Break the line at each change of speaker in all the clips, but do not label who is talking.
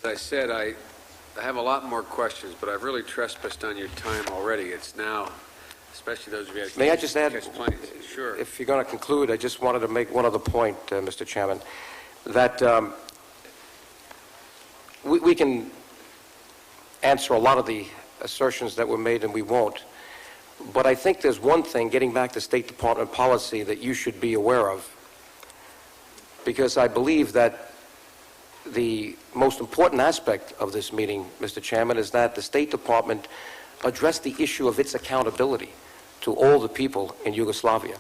As I said, I have a lot more questions, but I've really trespassed on your time already. It's now, especially those of you who
May I just add,
Sure.
if you're going to conclude, I just wanted to make one other point, Mr. Chairman, that we can answer a lot of the assertions that were made, and we won't. But I think there's one thing, getting back to State Department policy, that you should be aware of, because I believe that the most important aspect of this meeting, Mr. Chairman, is that the State Department addressed the issue of its accountability to all the people in Yugoslavia.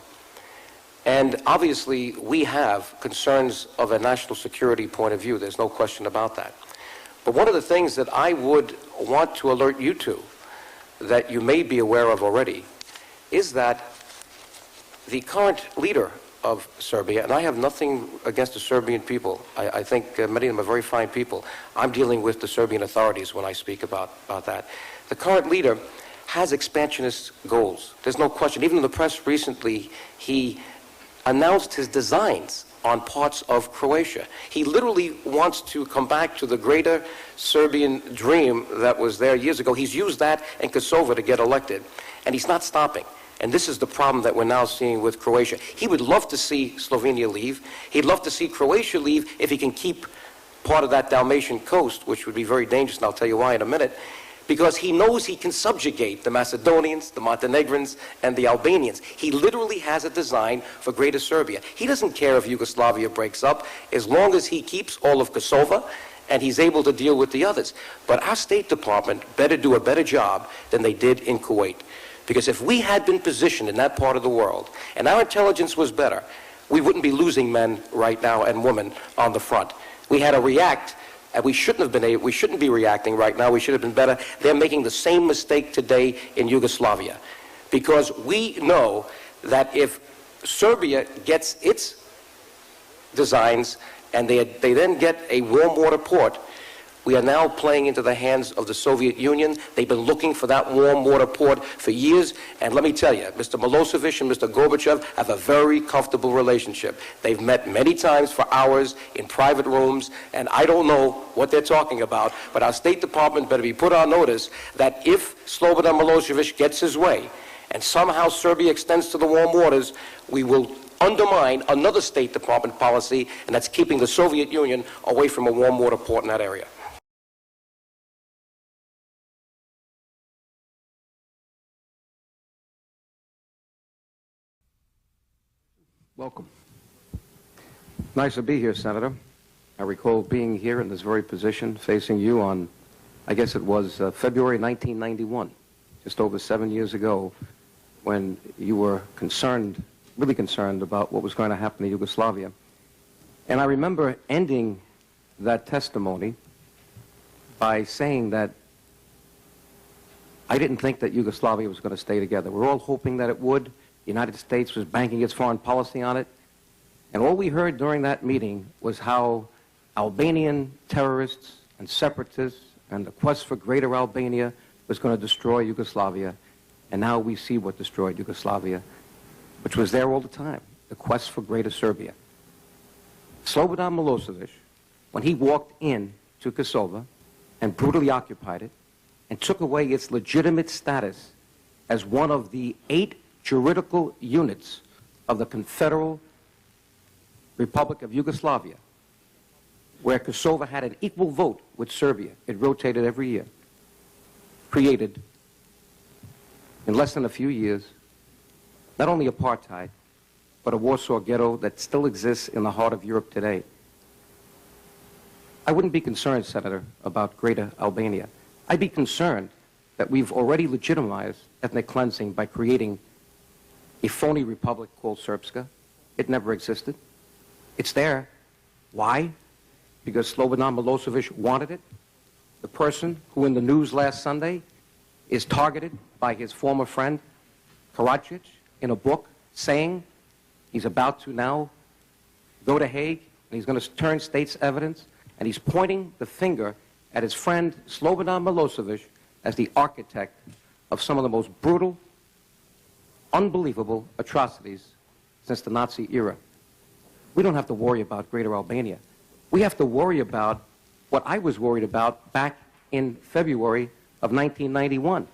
And obviously, we have concerns of a national security point of view. There's no question about that. But one of the things that I would want to alert you to, that you may be aware of already, is that the current leader of Serbia, and I have nothing against the Serbian people. I think many of them are very fine people. I'm dealing with the Serbian authorities when I speak about that. The current leader has expansionist goals. There's no question. Even in the press recently, he announced his designs on parts of Croatia. He literally wants to come back to the greater Serbian dream that was there years ago. He's used that in Kosova to get elected, and he's not stopping. And this is the problem that we're now seeing with Croatia. He would love to see Slovenia leave. He'd love to see Croatia leave if he can keep part of that Dalmatian coast, which would be very dangerous, and I'll tell you why in a minute, because he knows he can subjugate the Macedonians, the Montenegrins, and the Albanians. He literally has a design for Greater Serbia. He doesn't care if Yugoslavia breaks up, as long as he keeps all of Kosova, and he's able to deal with the others. But our State Department better do a better job than they did in Kuwait. Because if we had been positioned in that part of the world, and our intelligence was better, we wouldn't be losing men right now and women on the front. We had to react, and we shouldn't be reacting right now. We should have been better. They're making the same mistake today in Yugoslavia. Because we know that if Serbia gets its designs and they then get a warm water port, we are now playing into the hands of the Soviet Union. They've been looking for that warm water port for years. And let me tell you, Mr. Milosevic and Mr. Gorbachev have a very comfortable relationship. They've met many times for hours in private rooms, and I don't know what they're talking about, but our State Department better be put on notice that if Slobodan Milosevic gets his way, and somehow Serbia extends to the warm waters, we will undermine another State Department policy, and that's keeping the Soviet Union away from a warm water port in that area.
Welcome. Nice to be here, Senator. I recall being here in this very position, facing you on, I guess it was February 1991, just over 7 years ago, when you were concerned, really concerned about what was going to happen in Yugoslavia. And I remember ending that testimony by saying that I didn't think that Yugoslavia was going to stay together. We're all hoping that it would. The United States was banking its foreign policy on it. And all we heard during that meeting was how Albanian terrorists and separatists and the quest for greater Albania was going to destroy Yugoslavia. And now we see what destroyed Yugoslavia, which was there all the time, the quest for greater Serbia. Slobodan Milosevic, when he walked in to Kosova and brutally occupied it and took away its legitimate status as one of the 8 juridical units of the Confederal Republic of Yugoslavia, where Kosova had an equal vote with Serbia. It rotated every year. Created, in less than a few years, not only apartheid, but a Warsaw ghetto that still exists in the heart of Europe today. I wouldn't be concerned, Senator, about Greater Albania. I'd be concerned that we've already legitimized ethnic cleansing by creating a phony republic called Srpska. It never existed. It's there. Why? Because Slobodan Milosevic wanted it. The person who in the news last Sunday is targeted by his former friend, Karadzic, in a book saying he's about to now go to Hague and he's going to turn state's evidence, and he's pointing the finger at his friend Slobodan Milosevic as the architect of some of the most brutal, unbelievable atrocities since the Nazi era. We don't have to worry about Greater Albania. We have to worry about
what I was worried about back in February of 1991.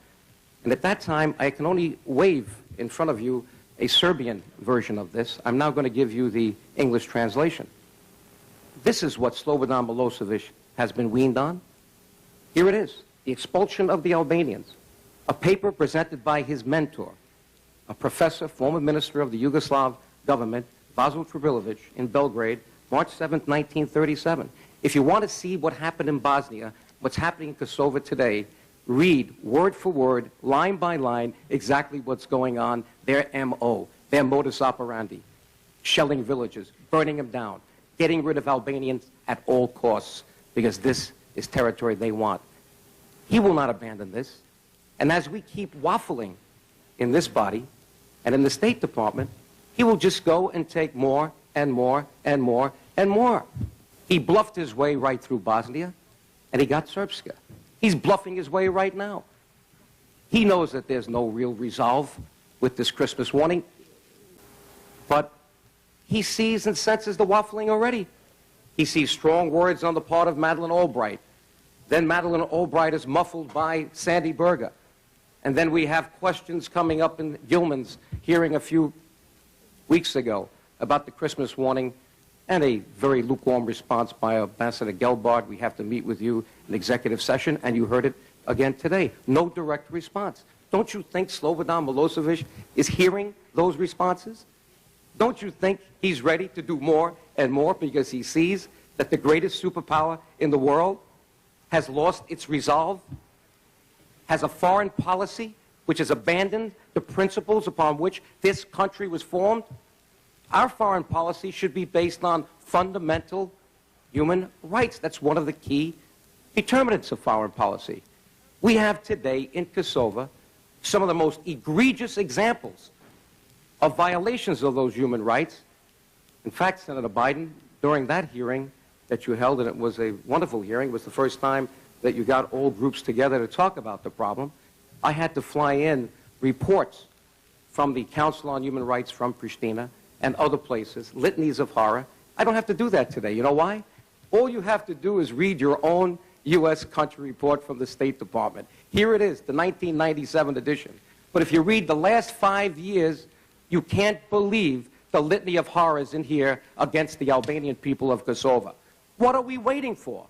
And at that time, I can only wave in front of you a Serbian version of this. I'm now going to give you the English translation. This is what Slobodan Milosevic has been weaned on. Here it is, The Expulsion of the Albanians, a paper presented by his mentor, a professor, former minister of the Yugoslav government, Vasil Tribilovic, in Belgrade, March 7, 1937. If you want to see what happened in Bosnia, what's happening in Kosova today, read word for word, line by line, exactly what's going on, their MO, their modus operandi. Shelling villages, burning them down, getting rid of Albanians at all costs, because this is territory they want. He will not abandon this. And as we keep waffling in this body and in the State Department, he will just go and take more and more and more and more. He bluffed his way right through Bosnia, and he got Srpska. He's bluffing his way right now. He knows that there's no real resolve with this Christmas warning, but he sees and senses the waffling already. He sees strong words on the part of Madeleine Albright. Then Madeleine Albright is muffled by Sandy Berger. And then we have questions coming up in Gilman's hearing a few weeks ago about the Christmas warning, and a very lukewarm response by Ambassador Gelbard. We have to meet with you in executive session, and you heard it again today. No direct response. Don't you think Slobodan Milosevic is hearing those responses? Don't you think he's ready to do more and more because he sees that the greatest superpower in the world has lost its resolve, has a foreign policy which has abandoned the principles upon which this country was formed? Our foreign policy should be based on fundamental human rights. That's one of the key determinants of foreign policy. We have today in Kosova some of the most egregious examples of violations of those human rights. In fact, Senator Biden, during that hearing that you held, and it was a wonderful hearing, it was the first time that you got all groups together to talk about the problem, I had to fly in reports from the Council on Human Rights from Pristina and other places, litanies of horror. I don't have to do that today. You know why? All you have to do is read your own U.S. country report from the State Department. Here it is, the 1997 edition. But if you read the last 5 years, you can't believe the litany of horrors in here against the Albanian people of Kosova. What are we waiting for?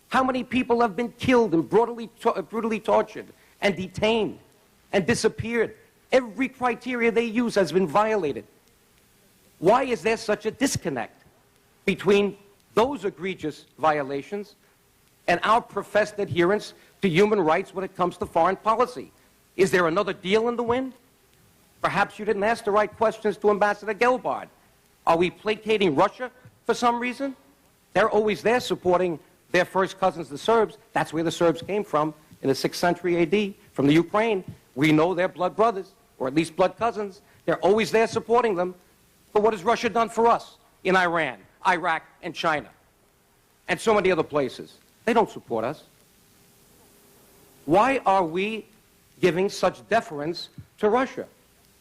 How many people have been killed and brutally tortured and detained and disappeared? Every criteria they use has been violated. Why is there such a disconnect between those egregious violations and our professed adherence to human rights when it comes to foreign policy? Is there another deal in the wind? Perhaps you didn't ask the right questions to Ambassador Gelbard. Are we placating Russia for some reason? They're always there supporting their first cousins, the Serbs. That's where the Serbs came from in the 6th century AD, from the Ukraine. We know they're blood brothers, or at least blood cousins. They're always there supporting them. But what has Russia done for us in Iran, Iraq, and China, and so many other places? They don't support us. Why are we giving such deference to Russia?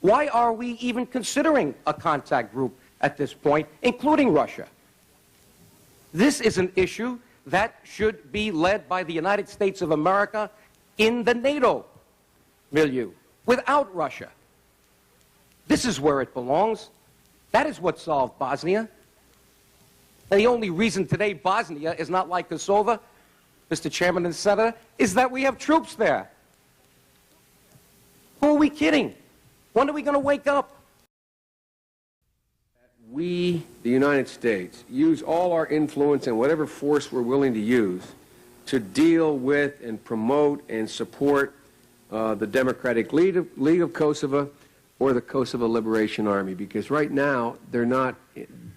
Why are we even considering a contact group at this point, including Russia? This is an issue that should be led by the United States of America in the NATO milieu, without Russia. This is where it belongs. That is what solved Bosnia. And the only reason today Bosnia is not like Kosova, Mr. Chairman and Senator, is that we have troops there. Who are we kidding? When are we going to wake up?
We, the United States, use all our influence and whatever force we're willing to use to deal with and promote and support the Democratic League of Kosovo or the Kosovo Liberation Army, because right now they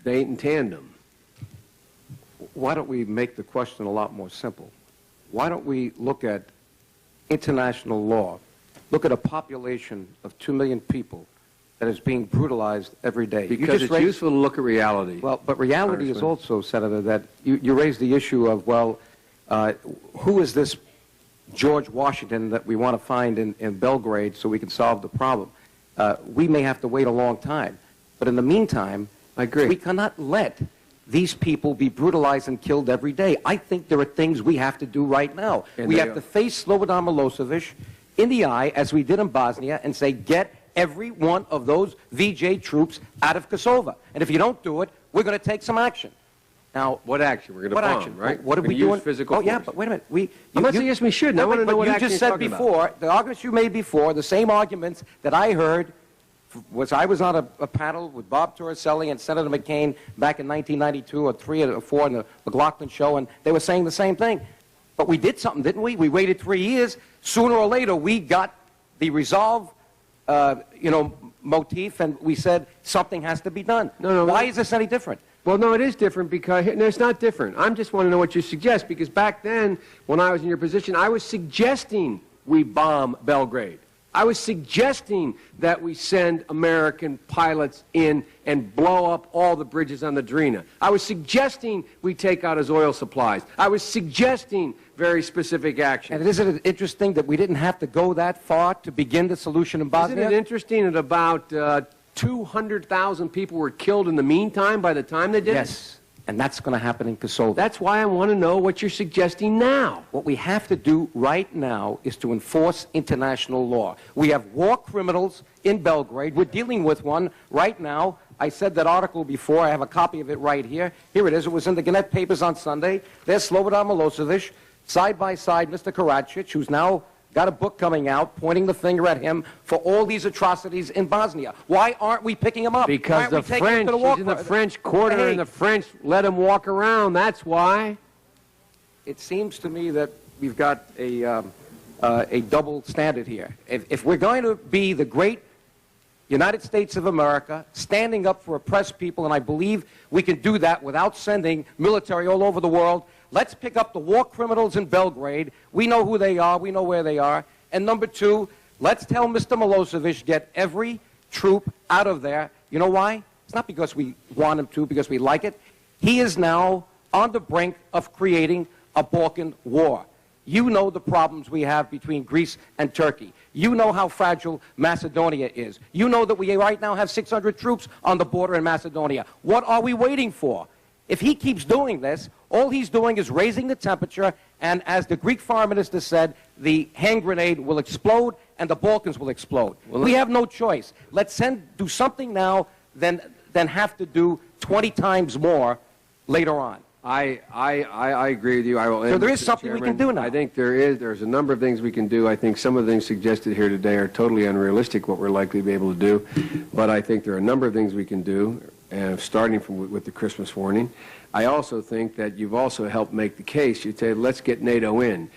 ain't in tandem.
Why don't we make the question a lot more simple? Why don't we look at international law, look at a population of 2 million people that is being brutalized every day?
Because it's useful to look at reality.
Well, but reality is also, Senator, that you raised the issue of, well, who is this George Washington that we want to find in Belgrade so we can solve the problem? We may have to wait a long time. But in the meantime,
I agree.
We cannot let these people be brutalized and killed every day. I think there are things we have to do right now. We have to face Slobodan Milosevic in the eye, as we did in Bosnia, and say, get every one of those VJ troops out of Kosova. And if you don't do it, we're going to take some action. Now,
what action? We're going to bomb, right?
What are we doing?
Physical force.
Yeah, but wait a minute.
I'm not suggesting we shouldn't. I want to know what action
you just said before, the arguments you made before, the same arguments that I heard I was on a panel with Bob Torricelli and Senator McCain back in 1992 or 3 or 4 in the McLaughlin show, and they were saying the same thing. But we did something, didn't we? We waited 3 years. Sooner or later, we got the resolve, motif, and we said something has to be done.
No.
Why is this any different?
Well, no, it is different because, no, it's not different. I just want to know what you suggest, because back then, when I was in your position, I was suggesting we bomb Belgrade. I was suggesting that we send American pilots in and blow up all the bridges on the Drina. I was suggesting we take out his oil supplies. I was suggesting very specific action.
And isn't it interesting that we didn't have to go that far to begin the solution in Bosnia?
Isn't it interesting that about 200,000 people were killed in the meantime by the time they did it?
Yes. And that's going to happen in Kosovo.
That's why I want to know what you're suggesting now.
What we have to do right now is to enforce international law. We have war criminals in Belgrade. We're dealing with one right now. I said that article before. I have a copy of it right here. Here it is. It was in the Gannett papers on Sunday. There's Slobodan Milosevic, side by side Mr. Karadzic, who's now got a book coming out pointing the finger at him for all these atrocities in Bosnia. Why aren't we picking him up?
Because the French, he's in the French quarter, and the French let him walk around. That's why.
It seems to me that we've got a double standard here. If we're going to be the great United States of America, standing up for oppressed people, and I believe we can do that without sending military all over the world, let's pick up the war criminals in Belgrade. We know who they are. We know where they are. And number two, let's tell Mr. Milosevic, get every troop out of there. You know why? It's not because we want him to, because we like it. He is now on the brink of creating a Balkan war. You know the problems we have between Greece and Turkey. You know how fragile Macedonia is. You know that we right now have 600 troops on the border in Macedonia. What are we waiting for? If he keeps doing this, all he's doing is raising the temperature, and as the Greek foreign minister said, the hand grenade will explode and the Balkans will explode. Well, we have no choice. Let's do something now than have to do 20 times more later on.
I agree with you. I will end,
so there is
Mr.
something
Chairman.
we can do now.
I think there's a number of things we can do. I think some of the things suggested here today are totally unrealistic, what we're likely to be able to do. But I think there are a number of things we can do, starting with the Christmas warning. I also think that you've also helped make the case. You say, let's get NATO in.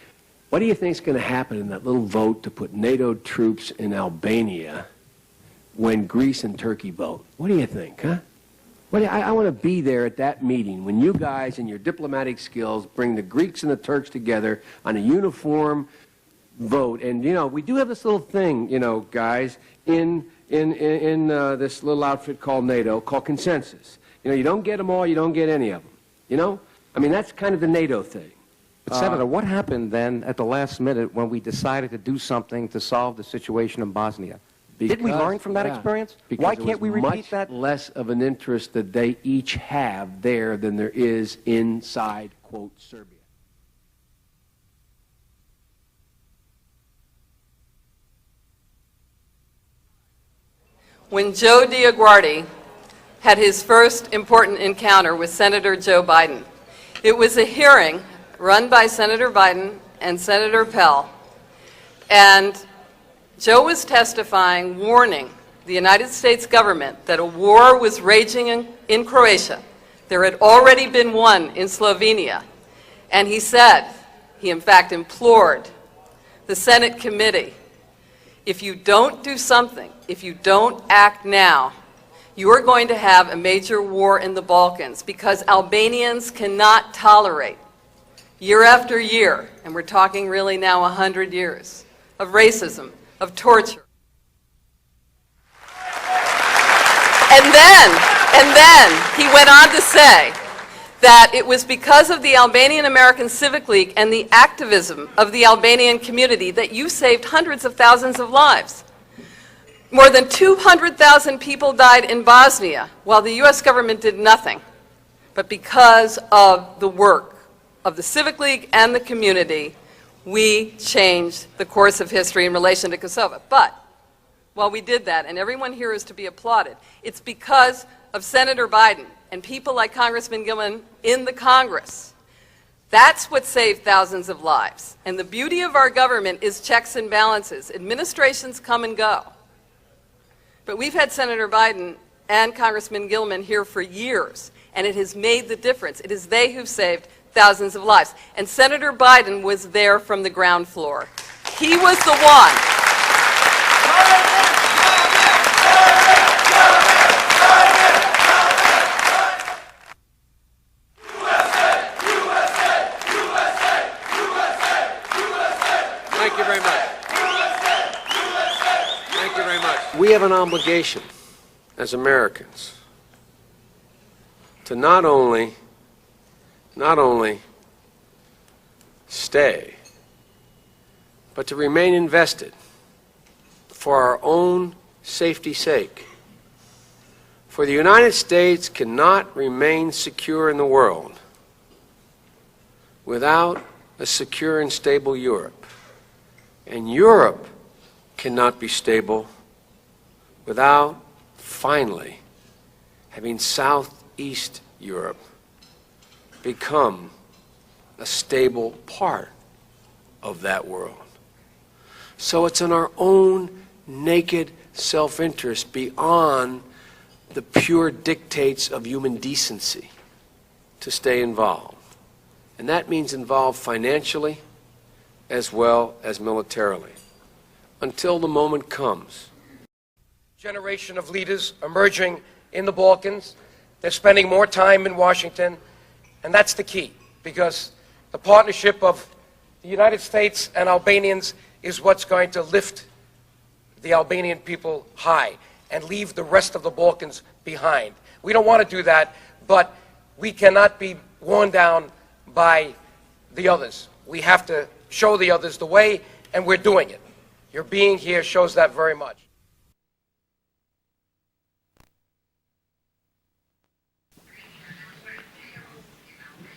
What do you think is going to happen in that little vote to put NATO troops in Albania when Greece and Turkey vote? What do you think, huh? I want to be there at that meeting when you guys and your diplomatic skills bring the Greeks and the Turks together on a uniform vote. And, we do have this little thing, guys, in this little outfit called NATO, called consensus. You don't get them all, you don't get any of them. I mean, that's kind of the NATO thing.
But Senator, what happened then at the last minute when we decided to do something to solve the situation in Bosnia? Did we learn from that experience? Why can't we repeat that?
Much less of an interest that they each have there than there is inside, quote, Serbia.
When Joe DioGuardi had his first important encounter with Senator Joe Biden, it was a hearing run by Senator Biden and Senator Pell, and Joe was testifying, warning the United States government that a war was raging in Croatia. There had already been one in Slovenia. And he said, he in fact implored the Senate committee, if you don't do something, if you don't act now, you are going to have a major war in the Balkans, because Albanians cannot tolerate year after year, and we're talking really now 100 years, of racism, of torture. And then he went on to say that it was because of the Albanian American Civic League and the activism of the Albanian community that you saved hundreds of thousands of lives. More than 200,000 people died in Bosnia while the U.S. government did nothing. but because of the work of the Civic League and the community, we changed the course of history in relation to Kosova. But while we did that, and everyone here is to be applauded, it's because of Senator Biden and people like Congressman Gilman in the Congress. That's what saved thousands of lives. And the beauty of our government is checks and balances. Administrations come and go. But we've had Senator Biden and Congressman Gilman here for years, and it has made the difference. It is they who've saved thousands of lives. And Senator Biden was there from the ground floor. He was the one.
Thank you very much. Thank you very much.
We have an obligation as Americans to not only stay, but to remain invested for our own safety's sake. For the United States cannot remain secure in the world without a secure and stable Europe. And Europe cannot be stable without finally having Southeast Europe become a stable part of that world. So it's in our own naked self-interest beyond the pure dictates of human decency to stay involved. And that means involved financially as well as militarily, until the moment comes.
Generation of leaders emerging in the Balkans. They're spending more time in Washington, and that's the key, because the partnership of the United States and Albanians is what's going to lift the Albanian people high and leave the rest of the Balkans behind. We don't want to do that, but we cannot be worn down by the others. We have to show the others the way, and we're doing it. Your being here shows that very much.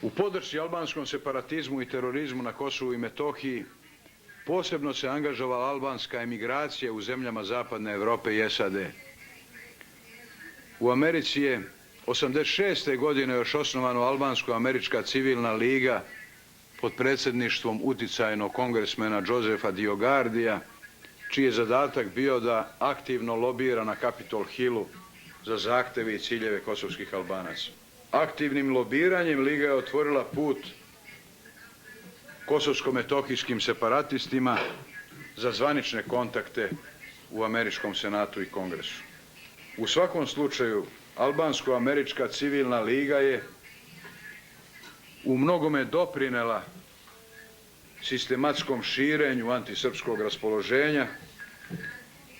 U podršci albanskom separatizmu i terorizmu na Kosovu i Metohiji posebno se angažovala albanska emigracija u zemljama Zapadne Europe i SAD. U Americi je 86. godine još osnovana Albansko-američka civilna liga pod predsjedništvom uticajnog kongresmena Josepha DioGuardija, čiji je zadatak bio da aktivno lobira na Capitol Hillu za zahteve i ciljeve kosovskih Albanaca. Aktivnim lobiranjem Liga je otvorila put kosovsko-metohijskim separatistima za zvanične kontakte u Američkom senatu i Kongresu. U svakom slučaju, Albansko-američka civilna liga je u mnogome doprinela sistematskom širenju antisrpskog raspoloženja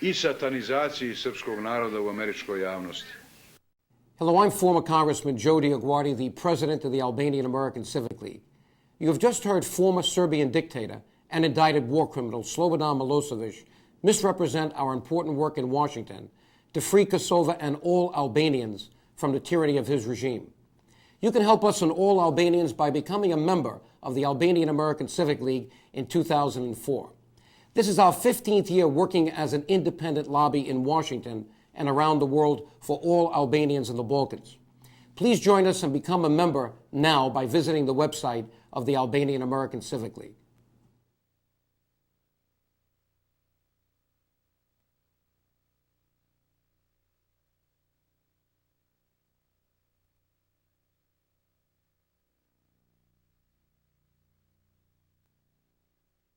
i satanizaciji srpskog naroda u američkoj javnosti.
Hello, I'm former Congressman Joe DioGuardi, the president of the Albanian American Civic League. You have just heard former Serbian dictator and indicted war criminal Slobodan Milosevic misrepresent our important work in Washington to free Kosova and all Albanians from the tyranny of his regime. You can help us and all Albanians by becoming a member of the Albanian American Civic League in 2004. This is our 15th year working as an independent lobby in Washington and around the world for all Albanians in the Balkans. Please join us and become a member now by visiting the website of the Albanian American Civic League.